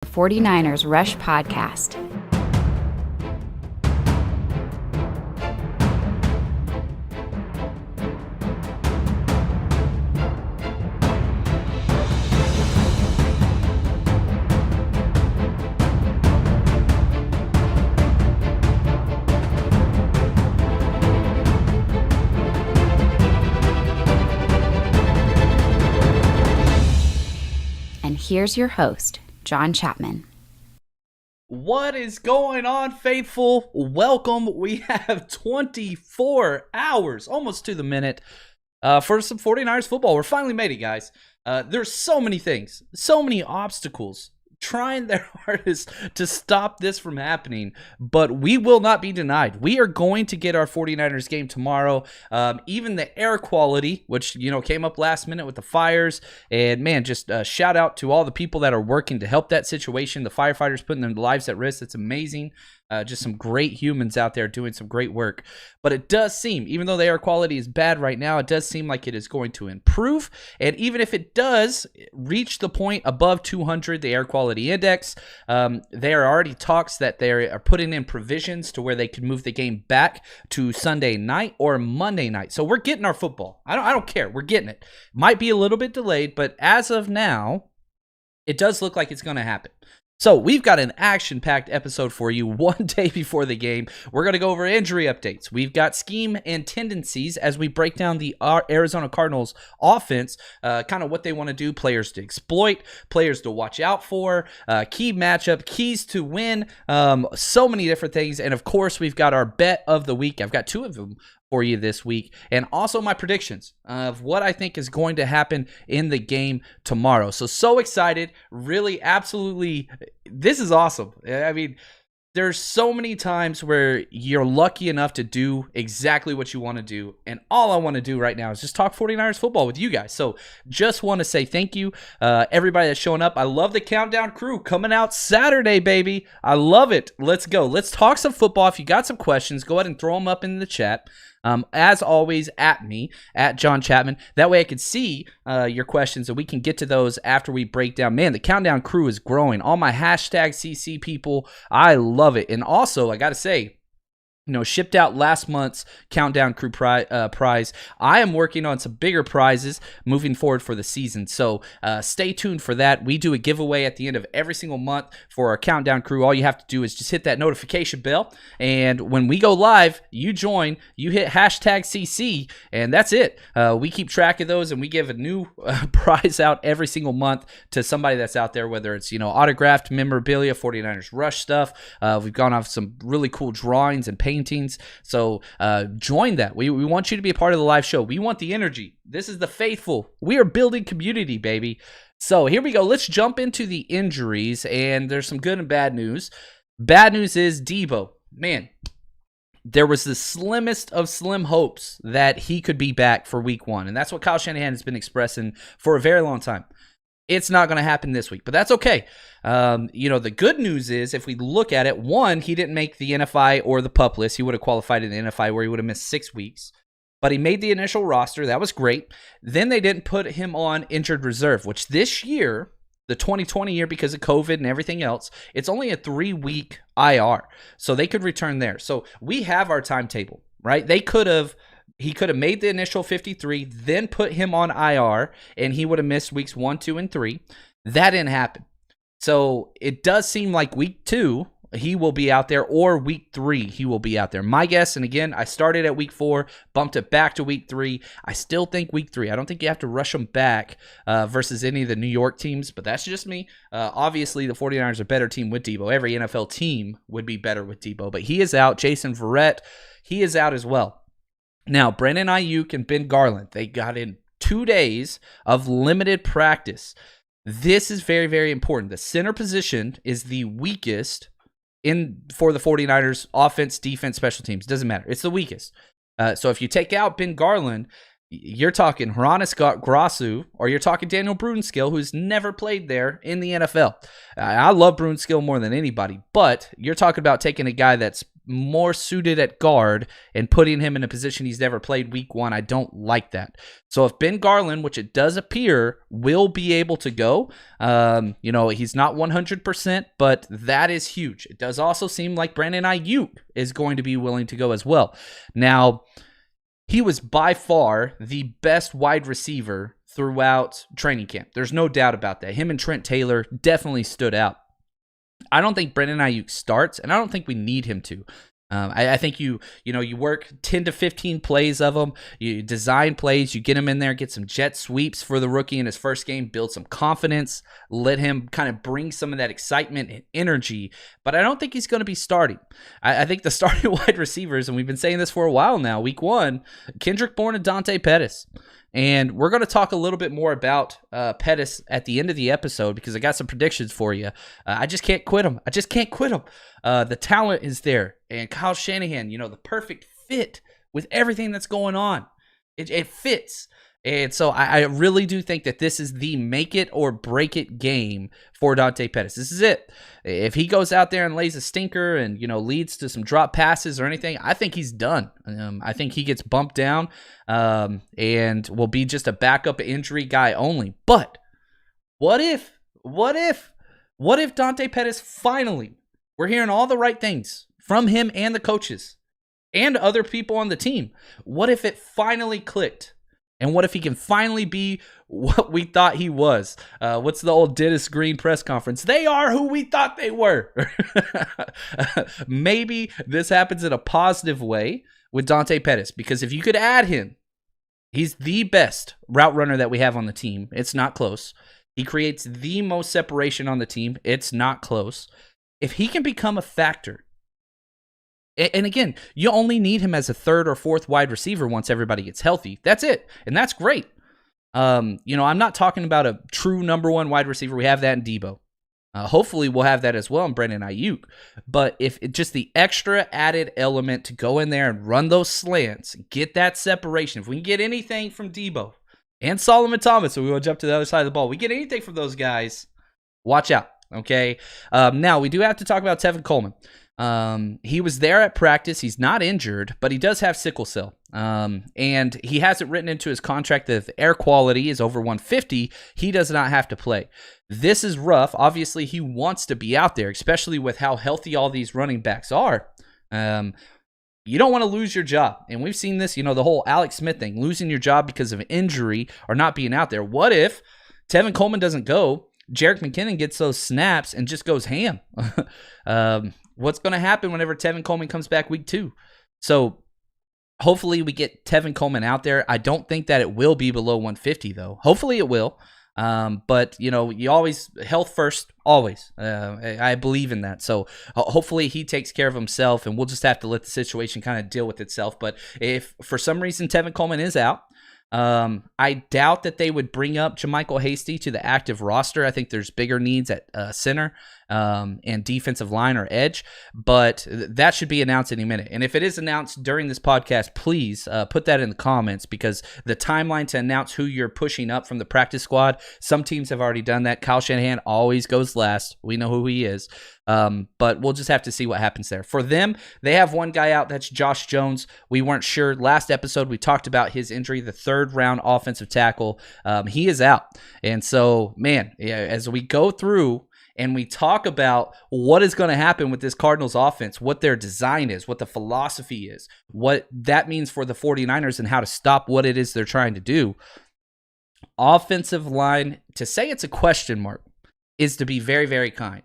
49ers Rush Podcast. And here's your host, John Chapman. What is going on, faithful? Welcome. We have 24 hours, almost to the minute, for some 49ers football. We're finally made it, guys. There's so many things, so many obstacles, trying their hardest to stop this from happening, but we will not be denied. We are going to get our 49ers game tomorrow. Even the air quality, which, came up last minute with the fires, and man, just shout out to all the people that are working to help that situation. The firefighters putting their lives at risk. It's amazing. Just some great humans out there doing some great work. But it does seem, even though the air quality is bad right now, it does seem like it is going to improve. And even if it does reach the point above 200, the air quality index, there are already talks that they are putting in provisions to where they could move the game back to Sunday night or Monday night. So we're getting our football. I don't care. We're getting it. Might be a little bit delayed, but as of now, it does look like it's going to happen. So we've got an action-packed episode for you one day before the game. We're going to go over injury updates. We've got scheme and tendencies as we break down the Arizona Cardinals offense, kind of what they want to do, players to exploit, players to watch out for, key matchup, keys to win, so many different things. And, of course, we've got our bet of the week. I've got two of them for you this week, and also my predictions of what I think is going to happen in the game tomorrow. So excited, really, absolutely, this is awesome. I mean, there's so many times where you're lucky enough to do exactly what you want to do, and all I want to do right now is just talk 49ers football with you guys. So just want to say thank you, everybody that's showing up. I love the Countdown crew coming out Saturday, baby. I love it. Let's go. Let's talk some football. If you got some questions, go ahead and throw them up in the chat. As always, at me, at John Chapman. That way I can see your questions, and we can get to those after we break down. Man, the Countdown crew is growing. All my hashtag CC people, I love it. And also, I got to say, shipped out last month's Countdown Crew prize. I am working on some bigger prizes moving forward for the season, so stay tuned for that. We do a giveaway at the end of every single month for our Countdown Crew. All you have to do is just hit that notification bell, and when we go live, you join, you hit hashtag CC, and that's it. We keep track of those, and we give a new prize out every single month to somebody that's out there, whether it's, autographed memorabilia, 49ers Rush stuff. We've gone off some really cool drawings and paintings. So join that. We want you to be a part of the live show. We want the energy. This is the faithful. We are building community, baby. So here we go. Let's jump into the injuries, and there's some good and bad news. Bad news is Debo. Man, there was the slimmest of slim hopes that he could be back for week one, and that's what Kyle Shanahan has been expressing for a very long time. It's not going to happen this week, but that's okay. The good news is, if we look at it, one, he didn't make the NFI or the PUP list. He would have qualified in the NFI where he would have missed 6 weeks, but he made the initial roster. That was great. Then they didn't put him on injured reserve, which this year, the 2020 year, because of COVID and everything else, it's only a 3-week IR, so they could return there. So we have our timetable, right? He could have made the initial 53, then put him on IR, and he would have missed weeks 1, 2, and 3. That didn't happen. So it does seem like week 2, he will be out there, or week 3, he will be out there. My guess, and again, I started at week 4, bumped it back to week 3. I still think week 3. I don't think you have to rush him back versus any of the New York teams, but that's just me. Obviously, the 49ers are a better team with Debo. Every NFL team would be better with Debo, but he is out. Jason Verrett, he is out as well. Now, Brandon Ayuk and Ben Garland, they got in 2 days of limited practice. This is very, very important. The center position is the weakest for the 49ers offense, defense, special teams. Doesn't matter. It's the weakest. So if you take out Ben Garland, you're talking Hronis Grasu, or you're talking Daniel Brunskill, who's never played there in the NFL. I love Brunskill more than anybody, but you're talking about taking a guy that's more suited at guard and putting him in a position he's never played week 1. I don't like that. So if Ben Garland, which it does appear, will be able to go, he's not 100%, but that is huge. It does also seem like Brandon Ayuk is going to be willing to go as well. Now, he was by far the best wide receiver throughout training camp. There's no doubt about that. Him and Trent Taylor definitely stood out. I don't think Brandon Ayuk starts, and I don't think we need him to. I think you work 10 to 15 plays of him. You design plays. You get him in there, get some jet sweeps for the rookie in his first game, build some confidence, let him kind of bring some of that excitement and energy. But I don't think he's going to be starting. I think the starting wide receivers, and we've been saying this for a while now, week 1, Kendrick Bourne and Dante Pettis. And we're going to talk a little bit more about Pettis at the end of the episode because I got some predictions for you. I just can't quit him. The talent is there. And Kyle Shanahan, the perfect fit with everything that's going on. It fits. And so I really do think that this is the make it or break it game for Dante Pettis. This is it. If he goes out there and lays a stinker and, leads to some drop passes or anything, I think he's done. I think he gets bumped down and will be just a backup injury guy only. But what if Dante Pettis finally, we're hearing all the right things from him and the coaches and other people on the team. What if it finally clicked? And what if he can finally be what we thought he was? What's the old Dennis Green press conference? They are who we thought they were. Maybe this happens in a positive way with Dante Pettis, because if you could add him, he's the best route runner that we have on the team. It's not close. He creates the most separation on the team. It's not close. If he can become a factor, and again, you only need him as a 3rd or 4th wide receiver once everybody gets healthy. That's it. And that's great. I'm not talking about a true number 1 wide receiver. We have that in Debo. Hopefully we'll have that as well in Brandon Ayuk. But if just the extra added element to go in there and run those slants, get that separation. If we can get anything from Debo and Solomon Thomas, so we will jump to the other side of the ball. We get anything from those guys, watch out. Okay. Now we do have to talk about Tevin Coleman. He was there at practice. He's not injured, but he does have sickle cell. And he has it written into his contract that if the air quality is over 150, he does not have to play. This is rough. Obviously, he wants to be out there, especially with how healthy all these running backs are. You don't want to lose your job. And we've seen this, the whole Alex Smith thing, losing your job because of injury or not being out there. What if Tevin Coleman doesn't go? Jerick McKinnon gets those snaps and just goes ham. What's going to happen whenever Tevin Coleman comes back week 2? So hopefully we get Tevin Coleman out there. I don't think that it will be below 150, though. Hopefully it will. But, you always, health first, always. I believe in that. So hopefully he takes care of himself, and we'll just have to let the situation kind of deal with itself. But if for some reason Tevin Coleman is out, I doubt that they would bring up JaMychal Hasty to the active roster. I think there's bigger needs at center and defensive line or edge, but that should be announced any minute. And if it is announced during this podcast, please put that in the comments, because the timeline to announce who you're pushing up from the practice squad, some teams have already done that. Kyle Shanahan always goes last. We know who he is. But we'll just have to see what happens there. For them, they have one guy out. That's Josh Jones. We weren't sure. Last episode, we talked about his injury, the 3rd round offensive tackle. He is out. And so, man, as we go through and we talk about what is going to happen with this Cardinals offense, what their design is, what the philosophy is, what that means for the 49ers and how to stop what it is they're trying to do, offensive line, to say it's a question mark is to be very, very kind.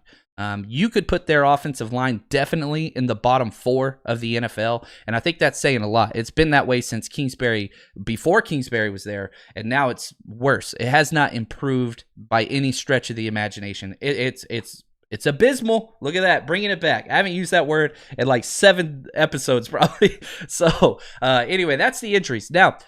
You could put their offensive line definitely in the bottom 4 of the NFL, and I think that's saying a lot. It's been that way since Kingsbury, before Kingsbury was there, and now it's worse. It has not improved by any stretch of the imagination. It's abysmal. Look at that, bringing it back. I haven't used that word in like 7 episodes probably. So anyway, that's the injuries. Now,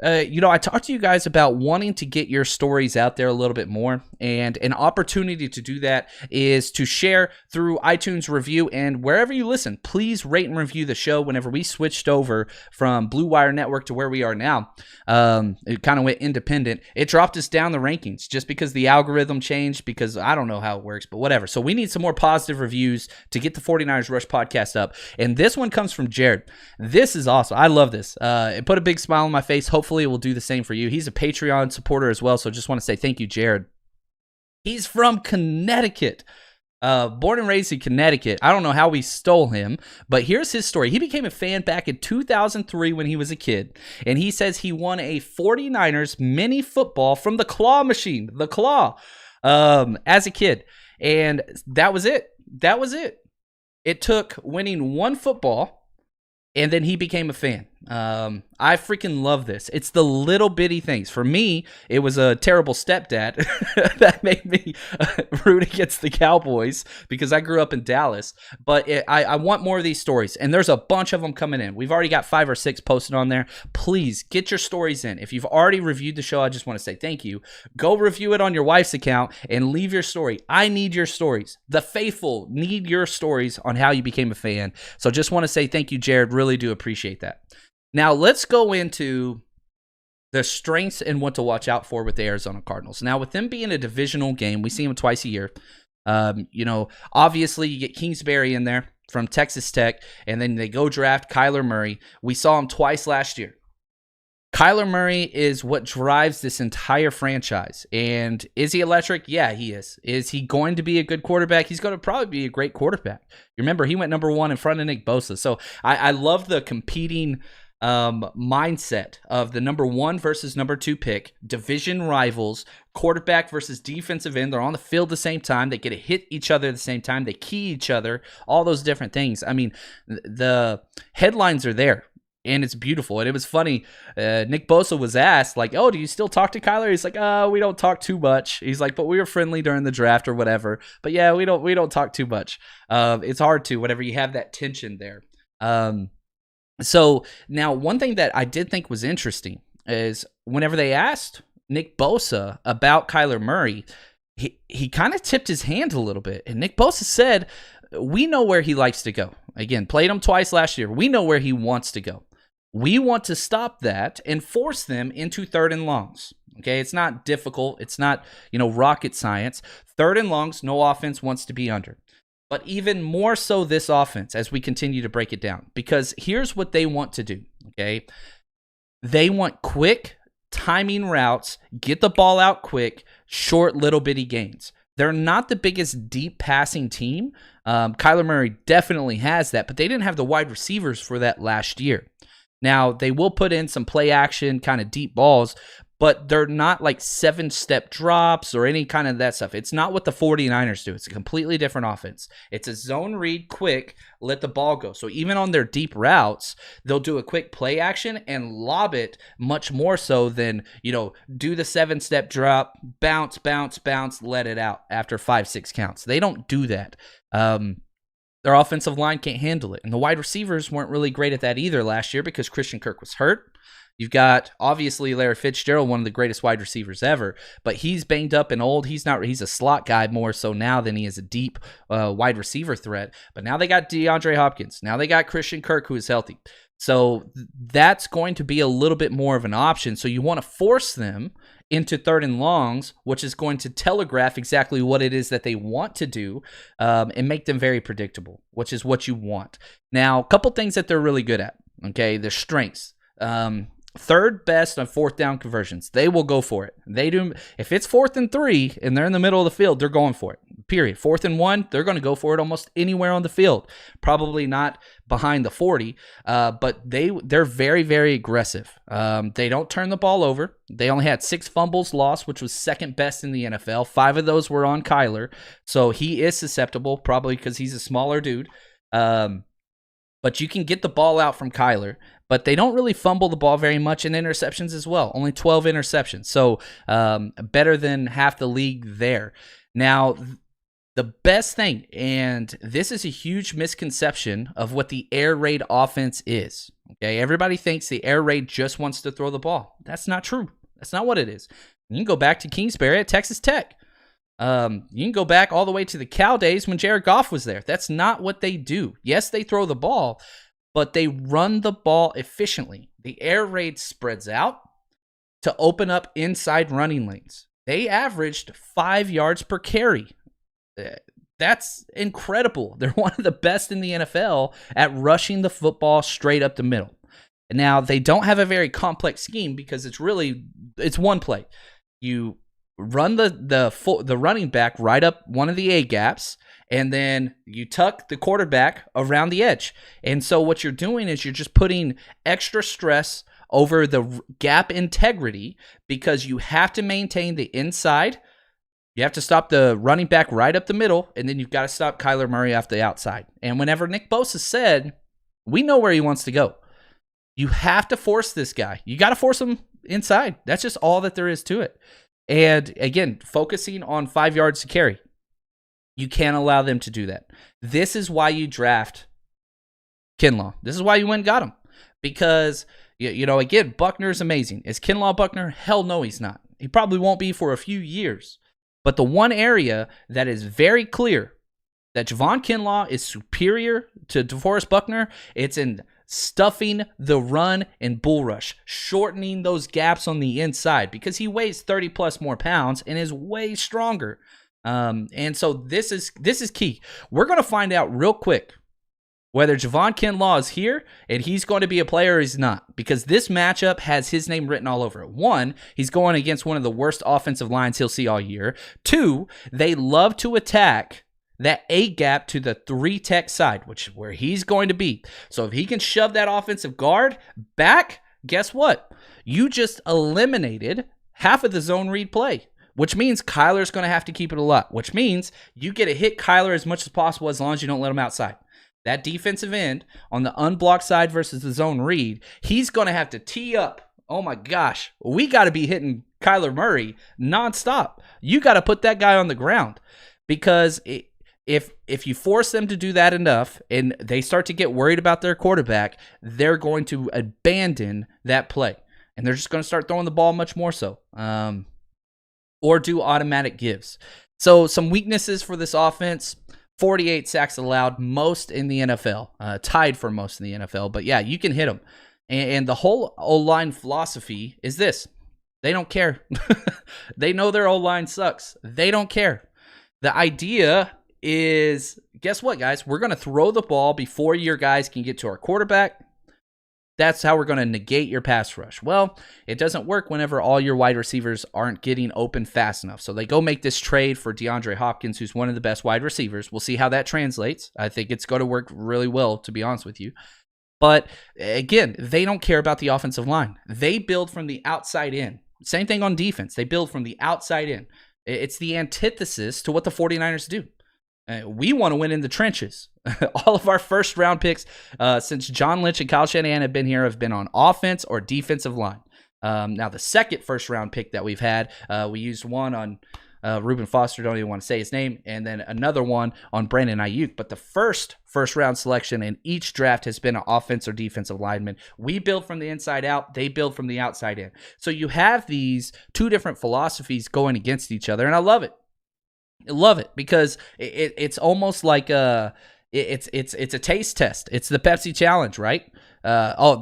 I talked to you guys about wanting to get your stories out there a little bit more, and an opportunity to do that is to share through iTunes review and wherever you listen. Please rate and review the show. Whenever we switched over from Blue Wire Network to where we are now, it kind of went independent. It dropped us down the rankings just because the algorithm changed, because I don't know how it works, but whatever. So we need some more positive reviews to get the 49ers Rush podcast up. And this one comes from Jared. This is awesome. I love this. It put a big smile on my face. Hopefully it will do the same for you. He's a Patreon supporter as well, so just want to say thank you, Jared. He's from Connecticut. Born and raised in Connecticut. I don't know how we stole him, but here's his story. He became a fan back in 2003 when he was a kid, and he says he won a 49ers mini football from the claw machine, as a kid, and that was it. It took winning one football, and then he became a fan. I freaking love this. It's the little bitty things. For me, it was a terrible stepdad that made me root against the Cowboys because I grew up in Dallas. But I want more of these stories, and there's a bunch of them coming in. We've already got 5 or 6 posted on there. Please get your stories in. If you've already reviewed the show, I just want to say thank you. Go review it on your wife's account and leave your story. I need your stories. The faithful need your stories on how you became a fan. So just want to say thank you, Jared. Really do appreciate that. Now, let's go into the strengths and what to watch out for with the Arizona Cardinals. Now, with them being a divisional game, we see them twice a year. Obviously, you get Kingsbury in there from Texas Tech, and then they go draft Kyler Murray. We saw him twice last year. Kyler Murray is what drives this entire franchise. And is he electric? Yeah, he is. Is he going to be a good quarterback? He's going to probably be a great quarterback. Remember, he went number 1 in front of Nick Bosa. So I love the competing mindset of the number 1 versus number 2 pick, division rivals, quarterback versus defensive end. They're on the field at the same time. They get to hit each other at the same time. They key each other, all those different things. I mean, the headlines are there. And it's beautiful. And it was funny. Nick Bosa was asked, like, oh, do you still talk to Kyler? He's like, we don't talk too much. He's like, but we were friendly during the draft or whatever. But yeah, we don't talk too much. It's hard to, whenever you have that tension there. So now one thing that I did think was interesting is whenever they asked Nick Bosa about Kyler Murray, he kind of tipped his hand a little bit. And Nick Bosa said, we know where he likes to go. Again, played him twice last year. We know where he wants to go. We want to stop that and force them into 3rd and longs. Okay, it's not difficult. It's not, rocket science. 3rd and longs, no offense wants to be under. But even more so this offense as we continue to break it down. Because here's what they want to do, okay? They want quick timing routes, get the ball out quick, short little bitty gains. They're not the biggest deep passing team. Kyler Murray definitely has that, but they didn't have the wide receivers for that last year. Now, they will put in some play action, kind of deep balls, but they're not like 7-step drops or any kind of that stuff. It's not what the 49ers do. It's a completely different offense. It's a zone read, quick, let the ball go. So even on their deep routes, they'll do a quick play action and lob it much more so than, do the 7-step drop, bounce, let it out after 5-6 counts. They don't do that. Their offensive line can't handle it. And the wide receivers weren't really great at that either last year because Christian Kirk was hurt. You've got, obviously, Larry Fitzgerald, one of the greatest wide receivers ever, but he's banged up and old. He's a slot guy more so now than he is a deep wide receiver threat. But now they got DeAndre Hopkins. Now they got Christian Kirk, who is healthy. So that's going to be a little bit more of an option. So you want to force them into 3rd and longs, which is going to telegraph exactly what it is that they want to do and make them very predictable, which is what you want. Now, a couple things that they're really good at, okay, their strengths. 3rd best on 4th down conversions. They will go for it. They do. If it's 4th and 3 and they're in the middle of the field, they're going for it. Period. 4th and 1, they're going to go for it almost anywhere on the field. Probably not behind the 40, but they're very, very aggressive. They don't turn the ball over. They only had 6 fumbles lost, which was 2nd best in the NFL. 5 of those were on Kyler, so he is susceptible, probably because he's a smaller dude. But you can get the ball out from Kyler. But they don't really fumble the ball very much in interceptions as well. Only 12 interceptions. So better than half the league there. Now, The best thing, and this is a huge misconception of what the air raid offense is. Okay, everybody thinks the air raid just wants to throw the ball. That's not true. That's not what it is. You can go back to Kingsbury at Texas Tech. You can go back all the way to the Cal days when Jared Goff was there. That's not what they do. Yes, they throw the ball, but they run the ball efficiently. The air raid spreads out to open up inside running lanes. They averaged 5 yards per carry. That's incredible. They're one of the best in the NFL at rushing the football straight up the middle. Now, they don't have a very complex scheme because it's one play. You run the running back right up one of the A gaps, and then you tuck the quarterback around the edge. And so what you're doing is you're just putting extra stress over the gap integrity because you have to maintain the inside. You have to stop the running back right up the middle, and then you've got to stop Kyler Murray off the outside. And whenever Nick Bosa said, we know where he wants to go. You have to force this guy. You got to force him inside. That's just all that there is to it. And again, focusing on 5 yards to carry. You can't allow them to do that. This is why you draft Kinlaw. This is why you went and got him. Because, again, Buckner's amazing. Is Kinlaw Buckner? Hell no, he's not. He probably won't be for a few years. But the one area that is very clear that Javon Kinlaw is superior to DeForest Buckner, it's in stuffing the run and bull rush, shortening those gaps on the inside because he weighs 30 plus more pounds and is way stronger. And so this is key. We're going to find out real quick whether Javon Kinlaw is here and he's going to be a player or he's not, because this matchup has his name written all over it. One, he's going against one of the worst offensive lines he'll see all year. Two, they love to attack that A gap to the 3 tech side, which is where he's going to be. So if he can shove that offensive guard back, guess what? You just eliminated half of the zone read play, which means Kyler's going to have to keep it a lot, which means you get to hit Kyler as much as possible as long as you don't let him outside. That defensive end on the unblocked side versus the zone read, he's going to have to tee up. Oh my gosh, we got to be hitting Kyler Murray nonstop. You got to put that guy on the ground because if you force them to do that enough and they start to get worried about their quarterback, they're going to abandon that play. And they're just going to start throwing the ball much more so. Or do automatic gives. So some weaknesses for this offense: 48 sacks allowed, most in the NFL. Tied for most in the NFL. But yeah, you can hit them. And the whole O-line philosophy is this. They don't care. They know their O-line sucks. They don't care. The idea is, guess what, guys? We're going to throw the ball before your guys can get to our quarterback. That's how we're going to negate your pass rush. Well, it doesn't work whenever all your wide receivers aren't getting open fast enough. So they go make this trade for DeAndre Hopkins, who's one of the best wide receivers. We'll see how that translates. I think it's going to work really well, to be honest with you. But again, they don't care about the offensive line. They build from the outside in. Same thing on defense. They build from the outside in. It's the antithesis to what the 49ers do. We want to win in the trenches. All of our first round picks since John Lynch and Kyle Shanahan have been here have been on offense or defensive line. Now, the second first round pick that we've had, we used one on Reuben Foster, don't even want to say his name, and then another one on Brandon Ayuk. But the first round selection in each draft has been an offense or defensive lineman. We build from the inside out. They build from the outside in. So you have these two different philosophies going against each other, and I love it. I love it because it's almost like it's a taste test. It's the Pepsi challenge, right?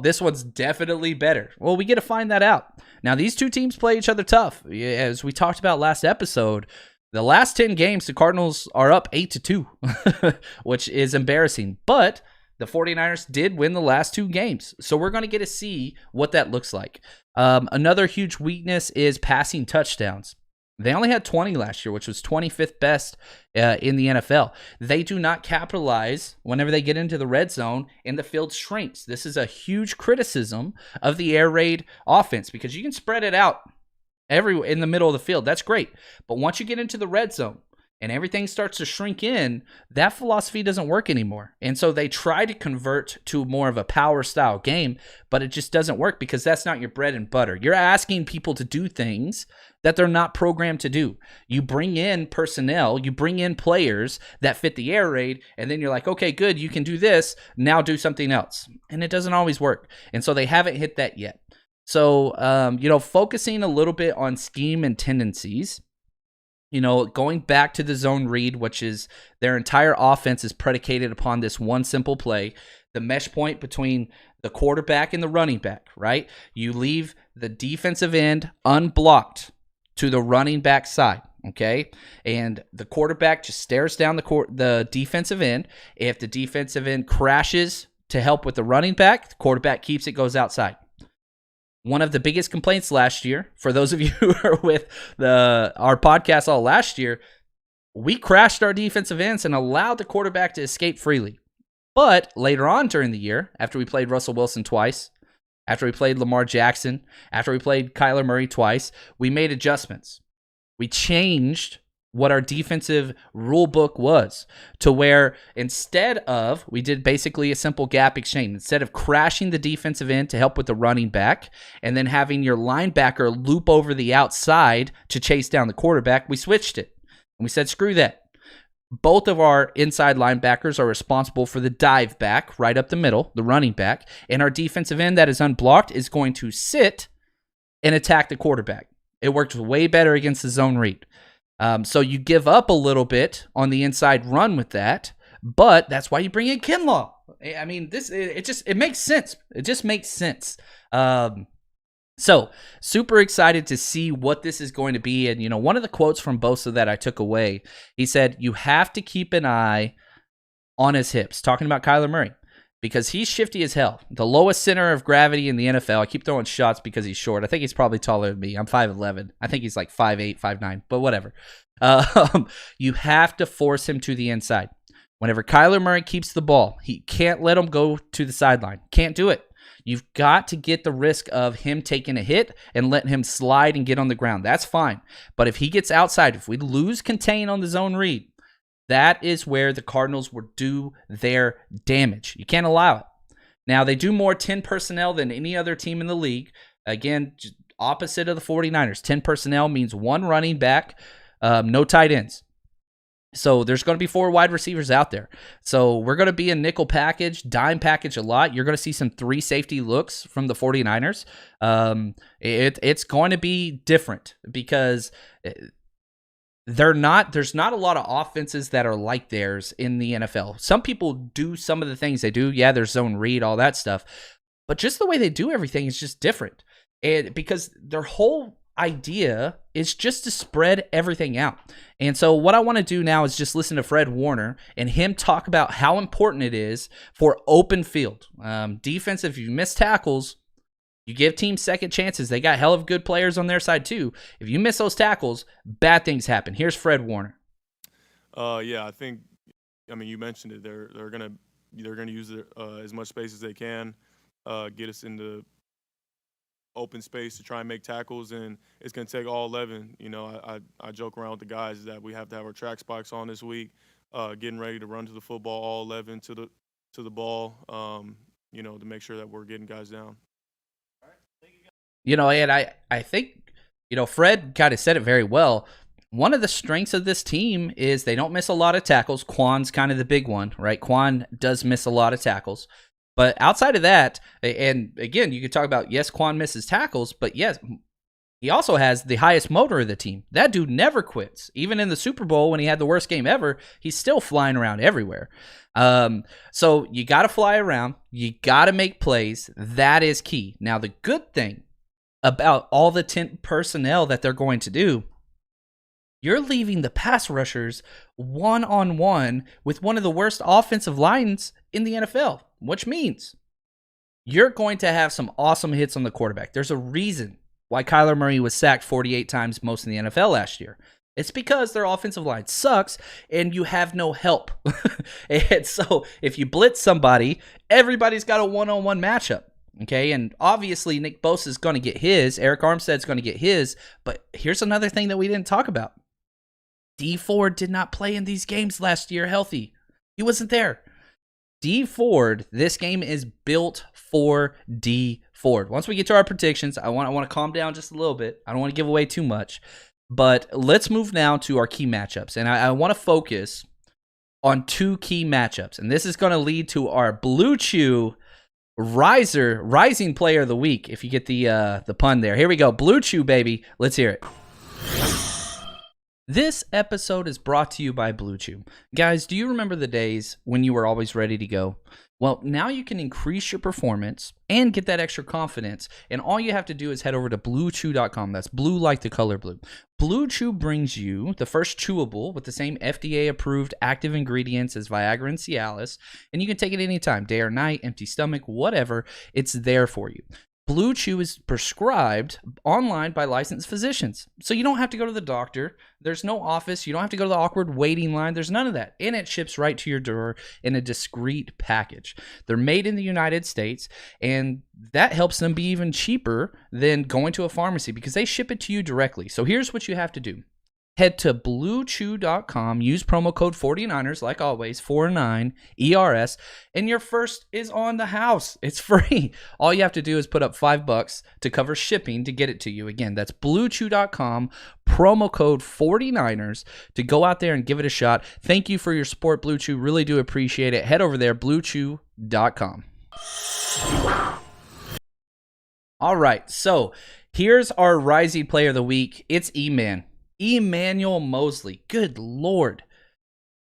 This one's definitely better. Well, we get to find that out. Now, these two teams play each other tough. As we talked about last episode, the last 10 games, the Cardinals are up 8-2, which is embarrassing. But the 49ers did win the last 2 games. So we're going to get to see what that looks like. Another huge weakness is passing touchdowns. They only had 20 last year, which was 25th best in the NFL. They do not capitalize whenever they get into the red zone and the field shrinks. This is a huge criticism of the air raid offense because you can spread it out in the middle of the field. That's great. But once you get into the red zone, and everything starts to shrink in, that philosophy doesn't work anymore. And so they try to convert to more of a power style game, but it just doesn't work because that's not your bread and butter. You're asking people to do things that they're not programmed to do. You bring in personnel, you bring in players that fit the air raid, and then you're like, okay, good, you can do this, now do something else. And it doesn't always work. And so they haven't hit that yet. So, focusing a little bit on scheme and tendencies, going back to the zone read, which is their entire offense is predicated upon this one simple play, the mesh point between the quarterback and the running back, right? You leave the defensive end unblocked to the running back side, okay? And the quarterback just stares down the defensive end. If the defensive end crashes to help with the running back, the quarterback keeps it, goes outside. One of the biggest complaints last year, for those of you who are with our podcast all last year, we crashed our defensive ends and allowed the quarterback to escape freely. But later on during the year, after we played Russell Wilson twice, after we played Lamar Jackson, after we played Kyler Murray twice, we made adjustments. We changed what our defensive rule book was to where instead of, we did basically a simple gap exchange. Instead of crashing the defensive end to help with the running back and then having your linebacker loop over the outside to chase down the quarterback, we switched it. And we said, screw that. Both of our inside linebackers are responsible for the dive back right up the middle, the running back, and our defensive end that is unblocked is going to sit and attack the quarterback. It worked way better against the zone read. So you give up a little bit on the inside run with that, but that's why you bring in Kinlaw. I mean, it makes sense. It just makes sense. So super excited to see what this is going to be. And, one of the quotes from Bosa that I took away, he said, you have to keep an eye on his hips, talking about Kyler Murray, because he's shifty as hell. The lowest center of gravity in the NFL. I keep throwing shots because he's short. I think he's probably taller than me. I'm 5'11". I think he's like 5'8", 5'9", but whatever. You have to force him to the inside. Whenever Kyler Murray keeps the ball, he can't let him go to the sideline. Can't do it. You've got to get the risk of him taking a hit and letting him slide and get on the ground. That's fine. But if he gets outside, if we lose contain on the zone read, that is where the Cardinals will do their damage. You can't allow it. Now, they do more 10 personnel than any other team in the league. Again, just opposite of the 49ers. 10 personnel means one running back, no tight ends. So there's going to be 4 wide receivers out there. So we're going to be a nickel package, dime package a lot. You're going to see some 3 safety looks from the 49ers. It's going to be different because there's not a lot of offenses that are like theirs in the NFL. Some people do some of the things they do. Yeah, there's zone read, all that stuff. But just the way they do everything is just different. And because their whole idea is just to spread everything out. And so what I want to do now is just listen to Fred Warner and him talk about how important it is for open field. Defense, if you miss tackles, you give teams second chances. They got hell of good players on their side too. If you miss those tackles, bad things happen. Here's Fred Warner. Yeah, I think. I mean, you mentioned it. They're gonna use as much space as they can, get us into open space to try and make tackles, and it's gonna take all 11. I joke around with the guys that we have to have our track spikes on this week, getting ready to run to the football, all 11 to the ball. To make sure that we're getting guys down. And I think, Fred kind of said it very well. One of the strengths of this team is they don't miss a lot of tackles. Quan's kind of the big one, right? Quan does miss a lot of tackles. But outside of that, and again, you could talk about, yes, Quan misses tackles, but yes, he also has the highest motor of the team. That dude never quits. Even in the Super Bowl when he had the worst game ever, he's still flying around everywhere. So you got to fly around. You got to make plays. That is key. Now, the good thing about all the 10 personnel that they're going to do, you're leaving the pass rushers one-on-one with one of the worst offensive lines in the NFL, which means you're going to have some awesome hits on the quarterback. There's a reason why Kyler Murray was sacked 48 times most in the NFL last year. It's because their offensive line sucks and you have no help. And so if you blitz somebody, everybody's got a one-on-one matchup. Okay, and obviously Nick Bosa is going to get his. Eric Armstead's going to get his. But here's another thing that we didn't talk about. D Ford did not play in these games last year healthy. He wasn't there. D Ford, this game is built for D Ford. Once we get to our predictions, I want to calm down just a little bit. I don't want to give away too much. But let's move now to our key matchups. And I want to focus on 2 key matchups. And this is going to lead to our Blue Chew Rising Player of the Week, if you get the pun there. Here we go. Blue Chew, baby. Let's hear it. This episode is brought to you by Blue Chew. Guys, do you remember the days when you were always ready to go? Well, now you can increase your performance and get that extra confidence, and all you have to do is head over to bluechew.com. That's blue like the color blue. Blue Chew brings you the first chewable with the same FDA-approved active ingredients as Viagra and Cialis, and you can take it anytime, day or night, empty stomach, whatever. It's there for you. Blue Chew is prescribed online by licensed physicians. So you don't have to go to the doctor. There's no office. You don't have to go to the awkward waiting line. There's none of that. And it ships right to your door in a discreet package. They're made in the United States, and that helps them be even cheaper than going to a pharmacy because they ship it to you directly. So here's what you have to do. Head to bluechew.com, use promo code 49ers, like always, 49ERS, and your first is on the house. It's free. All you have to do is put up $5 to cover shipping to get it to you. Again, that's bluechew.com, promo code 49ers to go out there and give it a shot. Thank you for your support, Blue Chew. Really do appreciate it. Head over there, bluechew.com. All right, so here's our Rising Player of the Week. It's E-Man. Emmanuel Mosley. Good Lord.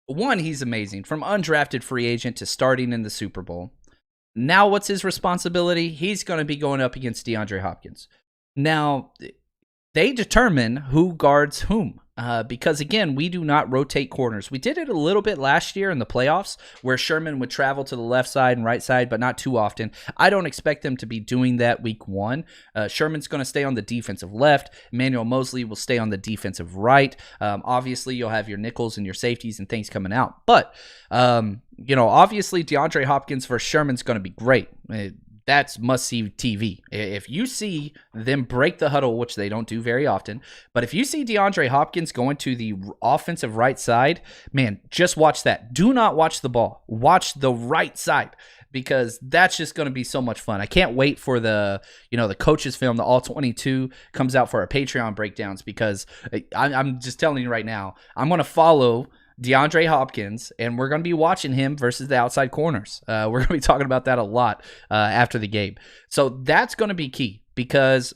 One, he's amazing. From undrafted free agent to starting in the Super Bowl. Now what's his responsibility? He's going to be going up against DeAndre Hopkins. Now, they determine who guards whom. Because, again, we do not rotate corners. We did it a little bit last year in the playoffs where Sherman would travel to the left side and right side, but not too often. I don't expect them to be doing that week 1. Sherman's going to stay on the defensive left. Emmanuel Mosley will stay on the defensive right. Obviously, you'll have your nickels and your safeties and things coming out. But, obviously, DeAndre Hopkins versus Sherman's going to be great. That's must-see TV. If you see them break the huddle, which they don't do very often, but if you see DeAndre Hopkins going to the offensive right side, man, just watch that. Do not watch the ball. Watch the right side because that's just going to be so much fun. I can't wait for the coaches film, the All-22 comes out for our Patreon breakdowns because I'm just telling you right now, I'm going to follow DeAndre Hopkins, and we're going to be watching him versus the outside corners. We're going to be talking about that a lot after the game. So that's going to be key because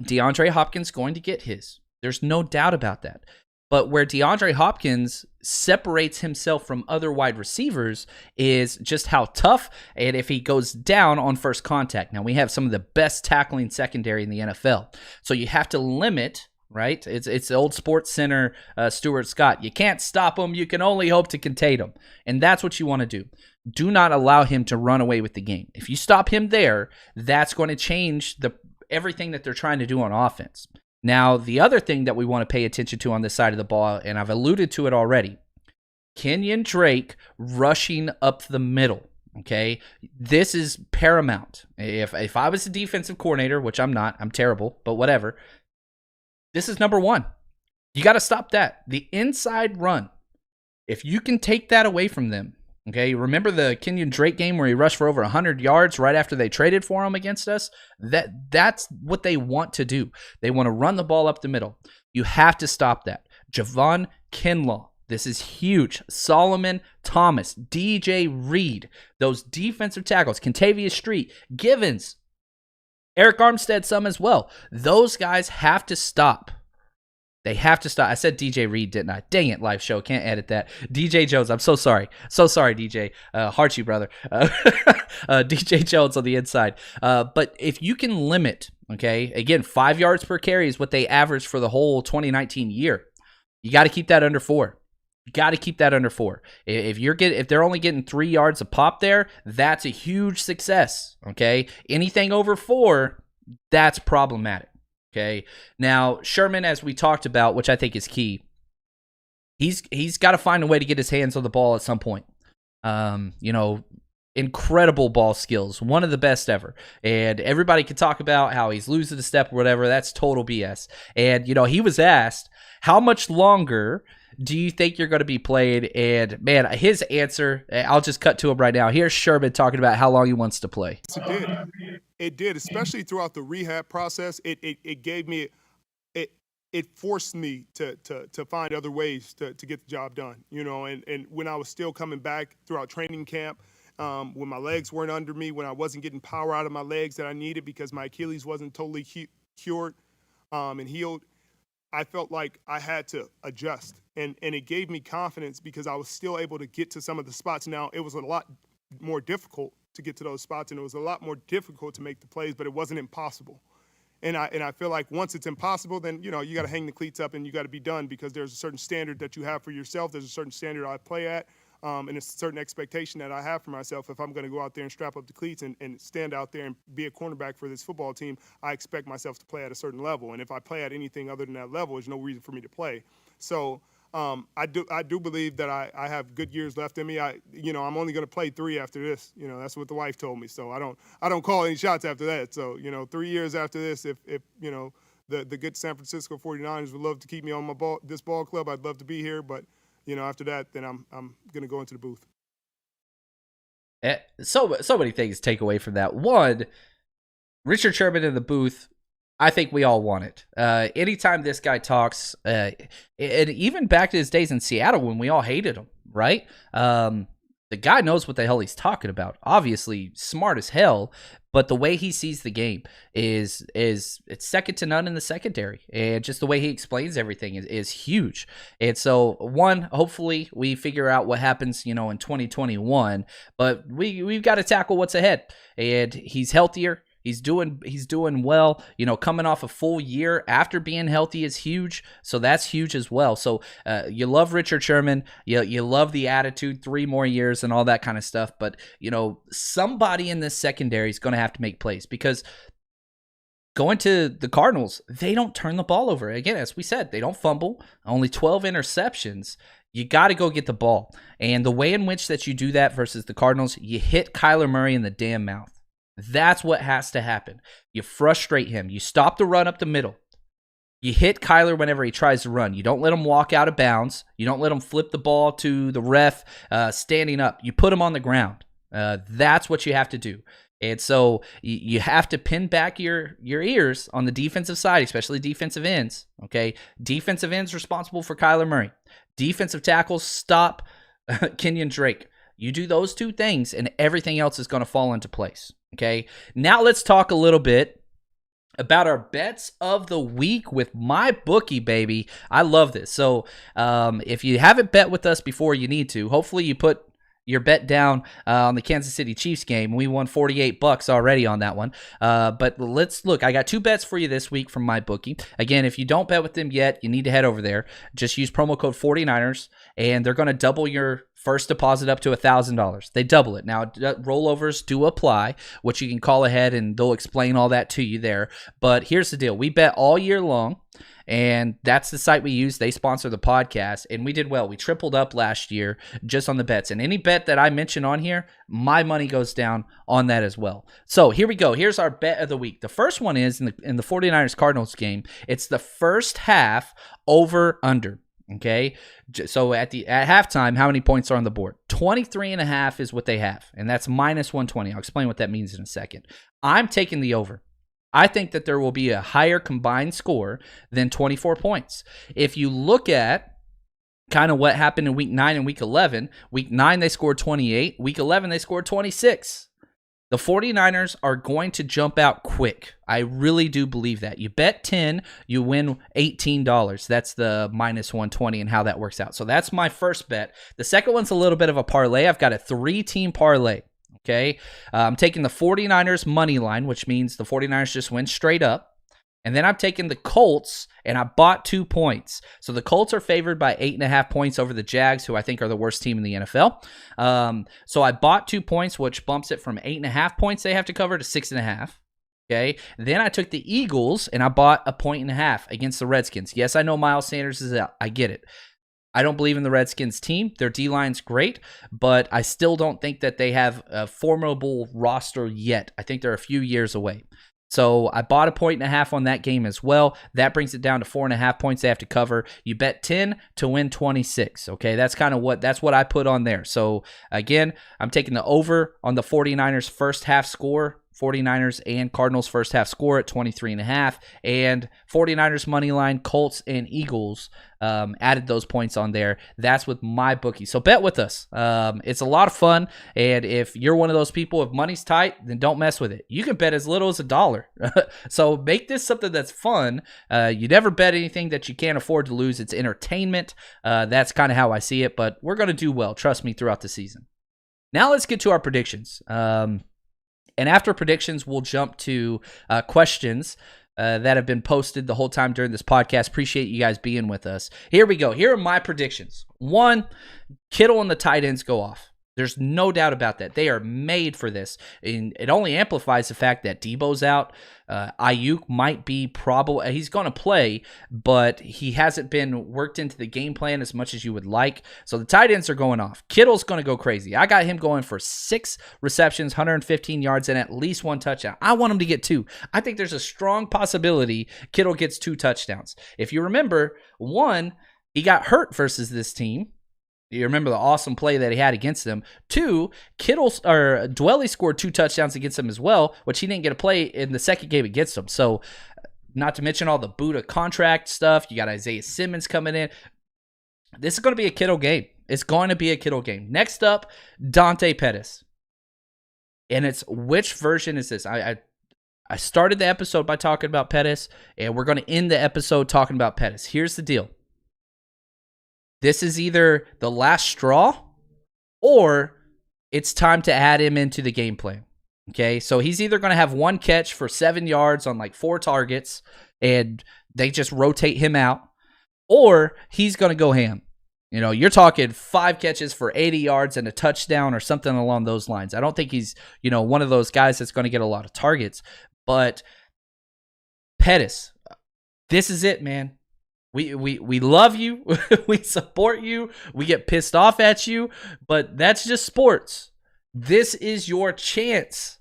DeAndre Hopkins is going to get his. There's no doubt about that. But where DeAndre Hopkins separates himself from other wide receivers is just how tough and if he goes down on first contact. Now, we have some of the best tackling secondary in the NFL. So you have to limit, right? It's the old Sports Center Stuart Scott. You can't stop him. You can only hope to contain him. And that's what you want to do. Do not allow him to run away with the game. If you stop him there, that's going to change everything that they're trying to do on offense. Now, the other thing that we want to pay attention to on this side of the ball, and I've alluded to it already, Kenyon Drake rushing up the middle. Okay, this is paramount. If I was a defensive coordinator, which I'm not, I'm terrible, but whatever. This is number 1. You got to stop that. The inside run. If you can take that away from them, okay, remember the Kenyon Drake game where he rushed for over 100 yards right after they traded for him against us? That's what they want to do. They want to run the ball up the middle. You have to stop that. Javon Kinlaw. This is huge. Solomon Thomas, DJ Reed, those defensive tackles, Kentavious Street, Givens, Eric Armstead, some as well. Those guys have to stop. They have to stop. I said DJ Reed, didn't I? Dang it, live show. Can't edit that. DJ Jones, I'm so sorry. So sorry, DJ. Heart you, brother. DJ Jones on the inside. But if you can limit, okay, again, 5 yards per carry is what they averaged for the whole 2019 year. You got to keep that under 4. You got to keep that under 4. If they're only getting 3 yards a pop there, that's a huge success. Okay, anything over 4, that's problematic. Okay, now Sherman, as we talked about, which I think is key, he's got to find a way to get his hands on the ball at some point. incredible ball skills, one of the best ever. And everybody can talk about how he's losing a step or whatever. That's total BS. And, he was asked, how much longer do you think you're going to be played? And, man, his answer, I'll just cut to him right now. Here's Sherman talking about how long he wants to play. It did. It did, especially throughout the rehab process. It gave me it forced me to find other ways to get the job done, and when I was still coming back throughout training camp, when my legs weren't under me, when I wasn't getting power out of my legs that I needed because my Achilles wasn't totally cured and healed, I felt like I had to adjust. And it gave me confidence because I was still able to get to some of the spots. Now, it was a lot more difficult to get to those spots, and it was a lot more difficult to make the plays, but it wasn't impossible. And I feel like once it's impossible, then, you got to hang the cleats up and you got to be done because there's a certain standard that you have for yourself. There's a certain standard I play at. And it's a certain expectation that I have for myself. If I'm going to go out there and strap up the cleats and stand out there and be a cornerback for this football team, I expect myself to play at a certain level. And if I play at anything other than that level, there's no reason for me to play. So I do believe that I have good years left in me. I'm only going to play 3 after this. That's what the wife told me. So I don't call any shots after that. So 3 years after this, if the good San Francisco 49ers would love to keep me on this ball club, I'd love to be here. But after that, then I'm going to go into the booth. So many things to take away from that. One, Richard Sherman in the booth, I think we all want it. Anytime this guy talks, and even back to his days in Seattle when we all hated him, right? The guy knows what the hell he's talking about. Obviously, smart as hell, but the way he sees the game is it's second to none in the secondary, and just the way he explains everything is huge. And so, one, hopefully we figure out what happens, in 2021. But we've got to tackle what's ahead, and he's healthier. He's doing well. Coming off a full year after being healthy is huge. So that's huge as well. So you love Richard Sherman. You love the attitude, 3 more years and all that kind of stuff. But, somebody in this secondary is going to have to make plays because going to the Cardinals, they don't turn the ball over. Again, as we said, they don't fumble. Only 12 interceptions. You got to go get the ball. And the way in which that you do that versus the Cardinals, you hit Kyler Murray in the damn mouth. That's what has to happen. You frustrate him. You stop the run up the middle. You hit Kyler whenever he tries to run. You don't let him walk out of bounds. You don't let him flip the ball to the ref standing up. You put him on the ground. That's what you have to do. And so you have to pin back your ears on the defensive side, especially defensive ends. Okay, defensive ends responsible for Kyler Murray. Defensive tackles stop Kenyon Drake. You do those 2 things, and everything else is going to fall into place. Okay, now let's talk a little bit about our bets of the week with my bookie, baby. I love this. So if you haven't bet with us before, you need to. Hopefully you put your bet down on the Kansas City Chiefs game. We won $48 already on that one. But let's look. I got 2 bets for you this week from my bookie. Again, if you don't bet with them yet, you need to head over there. Just use promo code 49ers, and they're going to double your first deposit up to $1,000. They double it. Now, rollovers do apply, which you can call ahead and they'll explain all that to you there. But here's the deal. We bet all year long, and that's the site we use. They sponsor the podcast, and we did well. We tripled up last year just on the bets. And any bet that I mention on here, my money goes down on that as well. So here we go. Here's our bet of the week. The first one is in the 49ers Cardinals game. It's the first half over under. Okay, so at halftime, how many points are on the board? 23.5 is what they have, and that's minus 120. I'll explain what that means in a second. I'm taking the over. I think that there will be a higher combined score than 24 points. If you look at kind of what happened in week 9 and week 11, week 9 they scored 28, week 11 they scored 26. The 49ers are going to jump out quick. I really do believe that. You bet 10, you win $18. That's the minus 120 and how that works out. So that's my first bet. The second one's a little bit of a parlay. I've got a 3-team parlay. Okay, I'm taking the 49ers money line, which means the 49ers just went straight up. And then I'm taking the Colts, and I bought 2 points. So the Colts are favored by 8.5 points over the Jags, who I think are the worst team in the NFL. So I bought 2 points, which bumps it from 8.5 points they have to cover to 6.5. Okay. Then I took the Eagles, and I bought 1.5 points against the Redskins. Yes, I know Miles Sanders is out. I get it. I don't believe in the Redskins team. Their D-line's great, but I still don't think that they have a formidable roster yet. I think they're a few years away. So I bought 1.5 on that game as well. That brings it down to 4.5 points they have to cover. You bet 10 to win 26. Okay, that's what I put on there. So again, I'm taking the over on the 49ers first half score. 49ers and Cardinals first half score at 23.5, and 49ers money line, Colts and Eagles added those points on there. That's with my bookie. So bet with us. It's a lot of fun, and if you're one of those people, if money's tight, then don't mess with it. You can bet as little as $1. So make this something that's fun. You never bet anything that you can't afford to lose. It's entertainment. That's kind of how I see it, but we're going to do well. Trust me, throughout the season. Now let's get to our predictions. And after predictions, we'll jump to questions that have been posted the whole time during this podcast. Appreciate you guys being with us. Here we go. Here are my predictions. 1, Kittle and the tight ends go off. There's no doubt about that. They are made for this. And it only amplifies the fact that Debo's out. Ayuk might be probable. He's going to play, but he hasn't been worked into the game plan as much as you would like. So the tight ends are going off. Kittle's going to go crazy. I got him going for 6 receptions, 115 yards, and at least 1 touchdown. I want him to get 2. I think there's a strong possibility Kittle gets 2 touchdowns. If you remember, 1, he got hurt versus this team. You remember the awesome play that he had against them. 2, Dwelly scored 2 touchdowns against them as well, which he didn't get to play in the second game against them. So, not to mention all the Buddha contract stuff. You got Isaiah Simmons coming in. This is going to be a Kittle game. It's going to be a Kittle game. Next up, Dante Pettis. And it's, which version is this? I started the episode by talking about Pettis, and we're going to end the episode talking about Pettis. Here's the deal. This is either the last straw or it's time to add him into the game plan. Okay, so he's either going to have 1 catch for 7 yards on like 4 targets and they just rotate him out, or he's going to go ham. You know, you're talking 5 catches for 80 yards and a touchdown or something along those lines. I don't think he's, one of those guys that's going to get a lot of targets. But Pettis, this is it, man. We love you. We support you. We get pissed off at you, but that's just sports. This is your chance.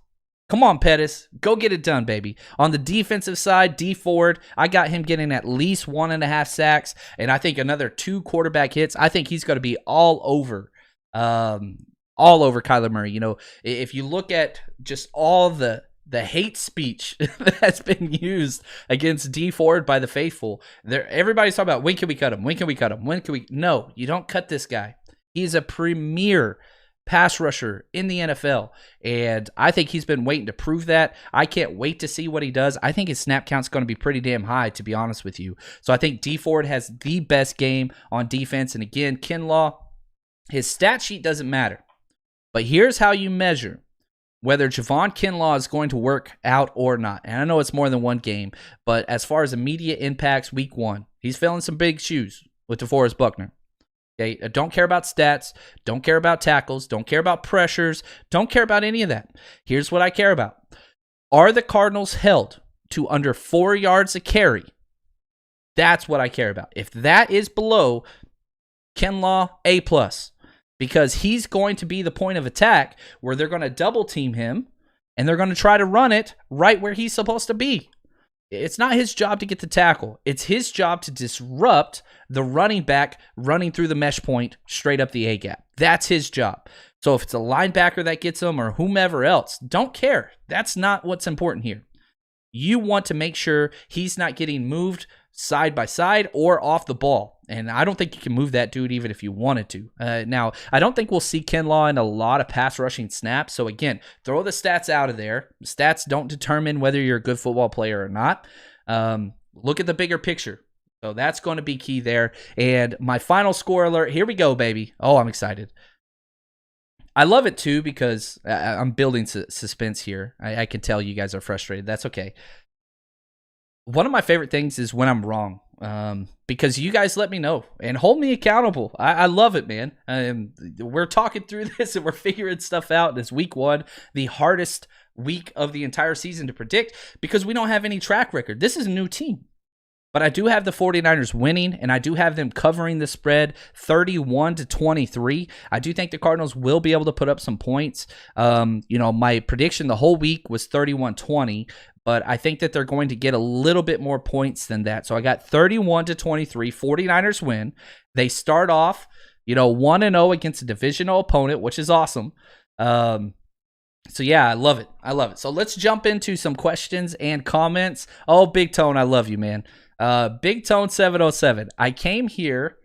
Come on, Pettis. Go get it done, baby. On the defensive side, D Ford, I got him getting at least 1.5 sacks, and I think another 2 quarterback hits. I think he's going to be all over Kyler Murray. If you look at just all the hate speech that's been used against D Ford by the faithful. Everybody's talking about, when can we cut him? When can we cut him? No, you don't cut this guy. He's a premier pass rusher in the NFL, and I think he's been waiting to prove that. I can't wait to see what he does. I think his snap count's going to be pretty damn high, to be honest with you. So I think D Ford has the best game on defense, and again, Kinlaw, his stat sheet doesn't matter, but here's how you measure whether Javon Kinlaw is going to work out or not. And I know it's more than 1 game, but as far as immediate impacts, week 1, he's filling some big shoes with DeForest Buckner. Okay, I don't care about stats, don't care about tackles, don't care about pressures, don't care about any of that. Here's what I care about. Are the Cardinals held to under 4 yards a carry? That's what I care about. If that is below, Kinlaw, A+. Because he's going to be the point of attack where they're going to double team him and they're going to try to run it right where he's supposed to be. It's not his job to get the tackle. It's his job to disrupt the running back running through the mesh point straight up the A-gap. That's his job. So if it's a linebacker that gets him or whomever else, don't care. That's not what's important here. You want to make sure he's not getting moved side by side or off the ball. And I don't think you can move that dude even if you wanted to. Now, I don't think we'll see Kinlaw in a lot of pass rushing snaps. So again, throw the stats out of there. Stats don't determine whether you're a good football player or not. Look at the bigger picture. So that's going to be key there. And my final score alert. Here we go, baby. Oh, I'm excited. I love it too because I'm building suspense here. I can tell you guys are frustrated. That's okay. One of my favorite things is when I'm wrong, because you guys let me know and hold me accountable. I love it, man. We're talking through this and we're figuring stuff out. This week 1, the hardest week of the entire season to predict because we don't have any track record. This is a new team. But I do have the 49ers winning, and I do have them covering the spread 31-23. I do think the Cardinals will be able to put up some points. My prediction the whole week was 31-20, but I think that they're going to get a little bit more points than that. So I got 31-23, 49ers win. They start off, 1-0 against a divisional opponent, which is awesome. So yeah, I love it. So let's jump into some questions and comments. Oh, Big Tone, I love you, man. Big Tone 707. I came here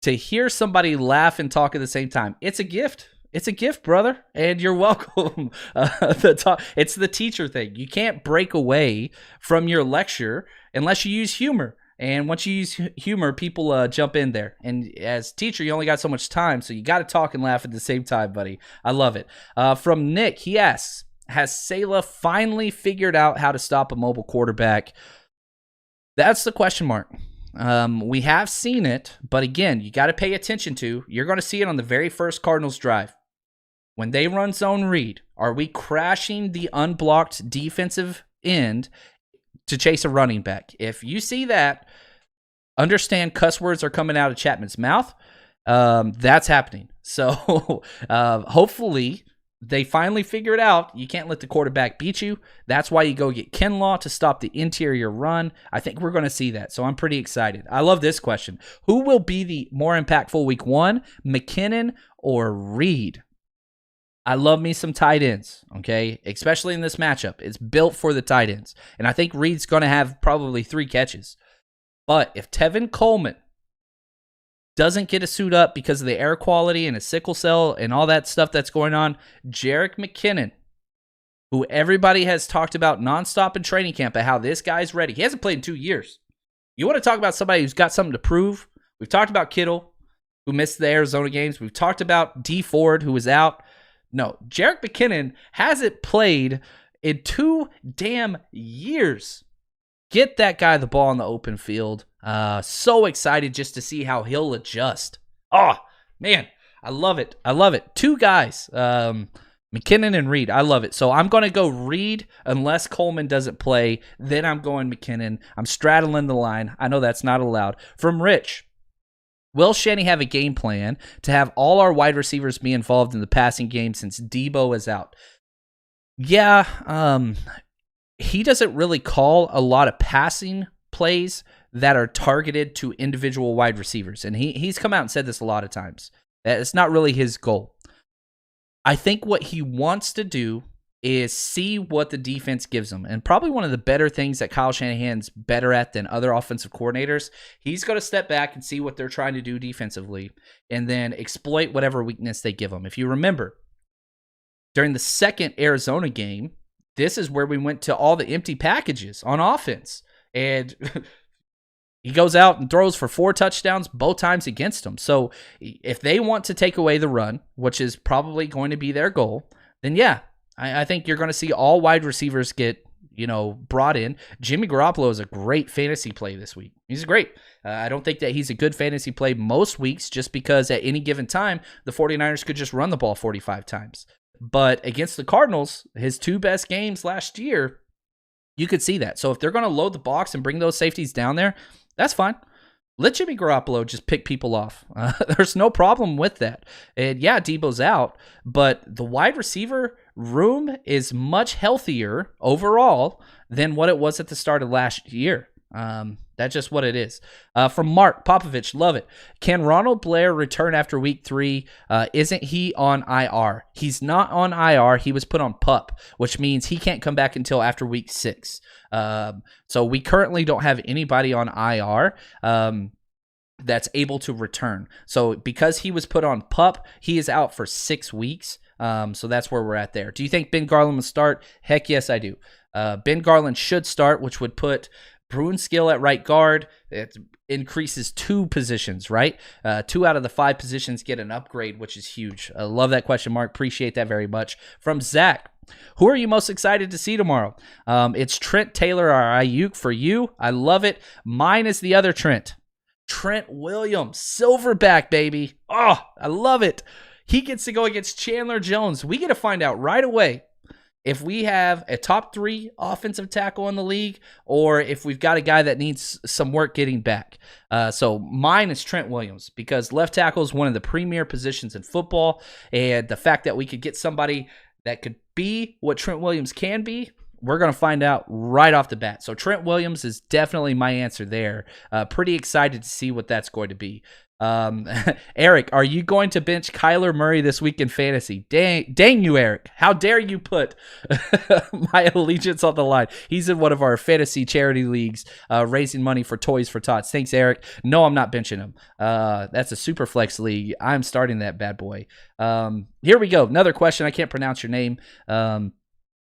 to hear somebody laugh and talk at the same time. It's a gift. It's a gift, brother, and you're welcome. It's the teacher thing. You can't break away from your lecture unless you use humor. And once you use humor, people jump in there. And as teacher, you only got so much time, so you got to talk and laugh at the same time, buddy. I love it. From Nick, he asks, has Saleh finally figured out how to stop a mobile quarterback? That's the question mark. We have seen it, but again, you got to pay attention to. You're going to see it on the very first Cardinals drive. When they run zone read, are we crashing the unblocked defensive end to chase a running back? If you see that, understand cuss words are coming out of Chapman's mouth. That's happening. So hopefully they finally figure it out. You can't let the quarterback beat you. That's why you go get Kinlaw to stop the interior run. I think we're going to see that. So I'm pretty excited. I love this question. Who will be the more impactful week 1, McKinnon or Reed? I love me some tight ends, okay? Especially in this matchup. It's built for the tight ends. And I think Reed's going to have probably 3 catches. But if Tevin Coleman doesn't get a suit up because of the air quality and a sickle cell and all that stuff that's going on, Jerick McKinnon, who everybody has talked about nonstop in training camp, and how this guy's ready. He hasn't played in 2 years. You want to talk about somebody who's got something to prove? We've talked about Kittle, who missed the Arizona games. We've talked about D Ford, who was out. No, Jerick McKinnon hasn't played in 2 damn years. Get that guy the ball in the open field. So excited just to see how he'll adjust. Oh, man, I love it. 2 guys, McKinnon and Reed. I love it. So I'm going to go Reed unless Coleman doesn't play. Then I'm going McKinnon. I'm straddling the line. I know that's not allowed. From Rich. Will Shanny have a game plan to have all our wide receivers be involved in the passing game since Debo is out? Yeah, he doesn't really call a lot of passing plays that are targeted to individual wide receivers. And he's come out and said this a lot of times. It's not really his goal. I think what he wants to do is see what the defense gives him. And probably one of the better things that Kyle Shanahan's better at than other offensive coordinators, he's going to step back and see what they're trying to do defensively and then exploit whatever weakness they give him. If you remember, during the second Arizona game, this is where we went to all the empty packages on offense. And he goes out and throws for 4 touchdowns both times against them. So if they want to take away the run, which is probably going to be their goal, then yeah, I think you're going to see all wide receivers get, brought in. Jimmy Garoppolo is a great fantasy play this week. He's great. I don't think that he's a good fantasy play most weeks just because at any given time, the 49ers could just run the ball 45 times. But against the Cardinals, his 2 best games last year, you could see that. So if they're going to load the box and bring those safeties down there, that's fine. Let Jimmy Garoppolo just pick people off. There's no problem with that. And yeah, Debo's out, but the wide receiver room is much healthier overall than what it was at the start of last year. That's just what it is. From Mark Popovich, love it. Can Ronald Blair return after week 3? Isn't he on IR? He's not on IR. He was put on PUP, which means he can't come back until after week 6. So we currently don't have anybody on IR that's able to return. So because he was put on PUP, he is out for 6 weeks. So that's where we're at there. Do you think Ben Garland will start? Heck yes, I do. Ben Garland should start, which would put Brunskill at right guard. It increases 2 positions, right? 2 out of the 5 positions get an upgrade, which is huge. I love that question, Mark. Appreciate that very much. From Zach, who are you most excited to see tomorrow? It's Trent Taylor or Ayuk for you. I love it. Mine is the other Trent. Trent Williams, silverback, baby. Oh, I love it. He gets to go against Chandler Jones. We get to find out right away if we have a top 3 offensive tackle in the league or if we've got a guy that needs some work getting back. So mine is Trent Williams because left tackle is one of the premier positions in football, and the fact that we could get somebody that could be what Trent Williams can be, we're going to find out right off the bat. So Trent Williams is definitely my answer there. Pretty excited to see what that's going to be. Eric, are you going to bench Kyler Murray this week in fantasy? Dang you, Eric. How dare you put my allegiance on the line? He's in one of our fantasy charity leagues, raising money for Toys for Tots. Thanks, Eric. No, I'm not benching him. That's a super flex league. I'm starting that bad boy. Here we go. Another question. I can't pronounce your name.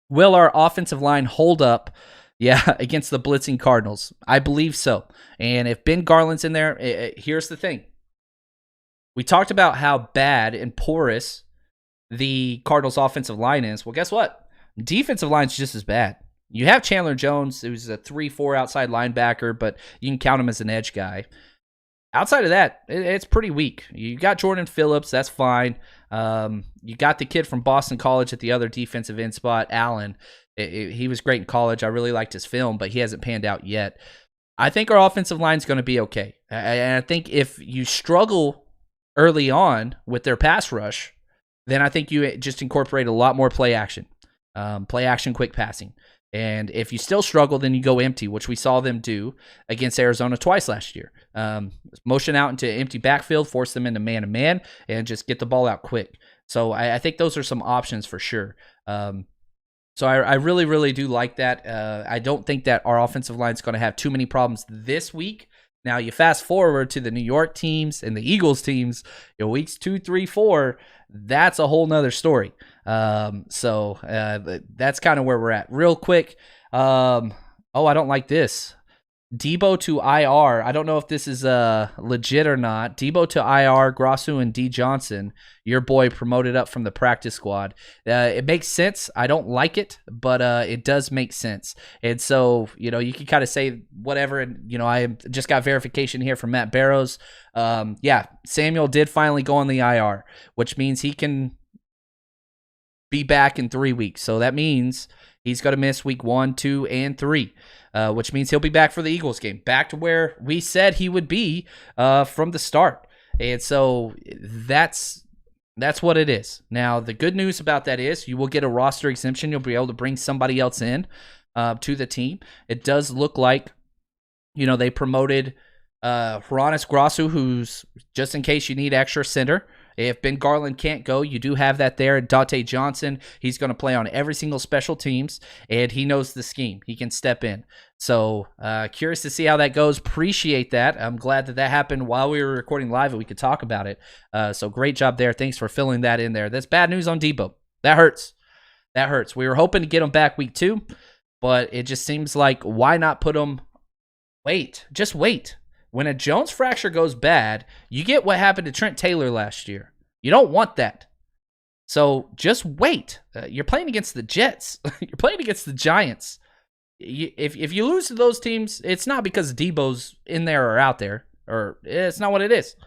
Will our offensive line hold up? Yeah, against the blitzing Cardinals. I believe so. And if Ben Garland's in there, here's the thing. We talked about how bad and porous the Cardinals' offensive line is. Well, guess what? Defensive line's just as bad. You have Chandler Jones, who's a 3-4 outside linebacker, but you can count him as an edge guy. Outside of that, it's pretty weak. You got Jordan Phillips, that's fine. You got the kid from Boston College at the other defensive end spot, Allen. He was great in college. I really liked his film, but he hasn't panned out yet. I think our offensive line is going to be okay. And I think if you struggle early on with their pass rush, then I think you just incorporate a lot more play action, quick passing. And if you still struggle, then you go empty, which we saw them do against Arizona twice last year. Motion out into empty backfield, force them into man-to-man, and just get the ball out quick. So I think those are some options for sure. So I really, really do like that. I don't think that our offensive line is going to have too many problems this week. Now, you fast forward to the New York teams and the Eagles teams, weeks 2, 3, 4, that's a whole nother story. So that's kind of where we're at. Real quick, I don't like this. Debo to IR. I don't know if this is legit or not. Debo to IR, Grossu and D. Johnson, your boy promoted up from the practice squad. It makes sense. I don't like it, but it does make sense. And so, you can kind of say whatever. And, I just got verification here from Matt Barrows. Samuel did finally go on the IR, which means he can be back in 3 weeks. So that means he's going to miss week 1, 2, and 3. Which means he'll be back for the Eagles game, back to where we said he would be from the start. And so that's what it is. Now, the good news about that is you will get a roster exemption. You'll be able to bring somebody else in to the team. It does look like, they promoted Hronis Grossu, who's, just in case you need extra center. If Ben Garland can't go, you do have that there. Dante Johnson, he's going to play on every single special teams, and he knows the scheme. He can step in. So curious to see how that goes. Appreciate that. I'm glad that happened while we were recording live and we could talk about it. So great job there. Thanks for filling that in there. That's bad news on Debo. That hurts. We were hoping to get him back week 2, but it just seems like why not put him – just wait. When a Jones fracture goes bad, you get what happened to Trent Taylor last year. You don't want that. So just wait. You're playing against the Jets. You're playing against the Giants. If you lose to those teams, it's not because Debo's in there or out there, or it's not what it is.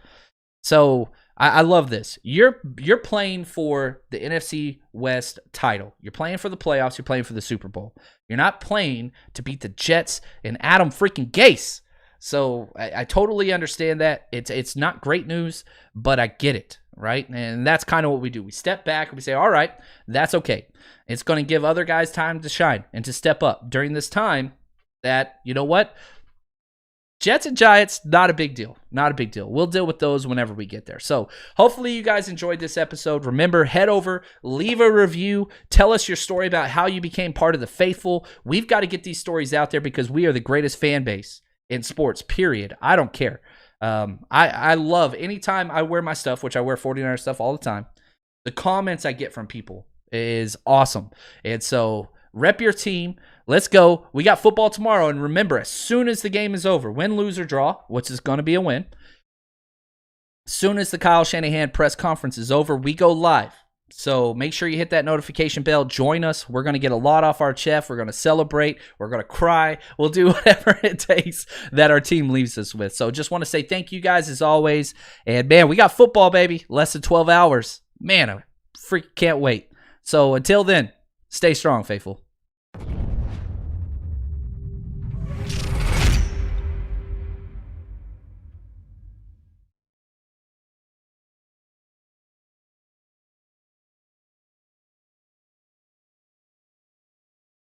So I love this. You're playing for the NFC West title. You're playing for the playoffs. You're playing for the Super Bowl. You're not playing to beat the Jets and Adam freaking Gase. So I totally understand that. It's not great news, but I get it, right? And that's kind of what we do. We step back and we say, all right, that's okay. It's going to give other guys time to shine and to step up during this time that, you know what? Jets and Giants, not a big deal. Not a big deal. We'll deal with those whenever we get there. So hopefully you guys enjoyed this episode. Remember, head over, leave a review. Tell us your story about how you became part of the faithful. We've got to get these stories out there because we are the greatest fan base in sports, period. I don't care. I love anytime I wear my stuff, which I wear 49er stuff all the time. The comments I get from people is awesome. And so rep your team. Let's go. We got football tomorrow. And remember, as soon as the game is over, win, lose, or draw, which is going to be a win, as soon as the Kyle Shanahan press conference is over, we go live. So make sure you hit that notification bell. Join us. We're going to get a lot off our chest. We're going to celebrate. We're going to cry. We'll do whatever it takes that our team leaves us with. So just want to say thank you guys as always. And, man, we got football, baby. Less than 12 hours. Man, I freaking can't wait. So until then, Stay strong, faithful.